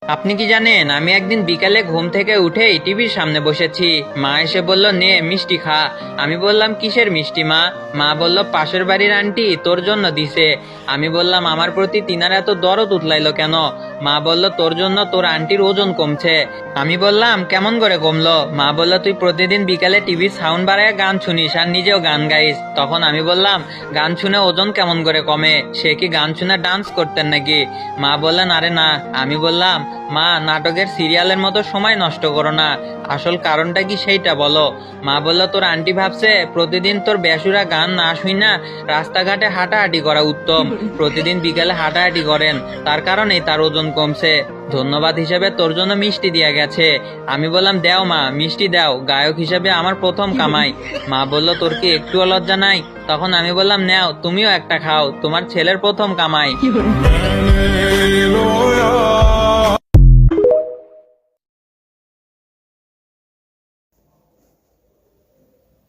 আপনি কি জানেন, আমি একদিন বিকালে ঘুম থেকে উঠেই টিভির সামনে বসেছি। মা এসে বলল, নে মিষ্টি খা। আমি বললাম, কিসের মিষ্টি মা? মা বলল, পাশের বাড়ির আন্টি তোর জন্য দিছে। আমি বললাম, আমার প্রতি তিনার এত দরদ উতলাইলো কেন? মা বলল, তোর জন্য তোর আন্টির ওজন কমছে। আমি বললাম, কেমন করে কমলো? মা বলল, তুই প্রতিদিন বিকালে টিভির সাউন্ড বাড়ায় গান শুনিস আর নিজেও গান গাইস। তখন আমি বললাম, গান শুনে ওজন কেমন করে কমে? সে কি গান শুনে ডান্স করতেন নাকি? মা বললেন, আরে না। আমি বললাম, মা, নাটকের সিরিয়ালের মতো সময় নষ্ট করো না, আসল কারণটা কি সেইটা বলো। মা বলল, তোর আন্টি ভাবছে প্রতিদিন তোর বেসুরা গান না শুই না রাস্তাঘাটে হাঁটাহাঁটি করা উত্তম। প্রতিদিন বিকালে হাঁটাহাঁটি করেন, তার কারণেই তার ওজন কমছে। ধন্যবাদ হিসেবে তোর জন্য মিষ্টি দিয়া গেছে। আমি বললাম, দেও মা, মিষ্টি দাও, গায়ক হিসেবে আমার প্রথম কামাই। মা বলল, তোর কি একটুও লজ্জা নাই? তখন আমি বললাম, নেও, তুমিও একটা খাও, তোমার ছেলের প্রথম কামাই।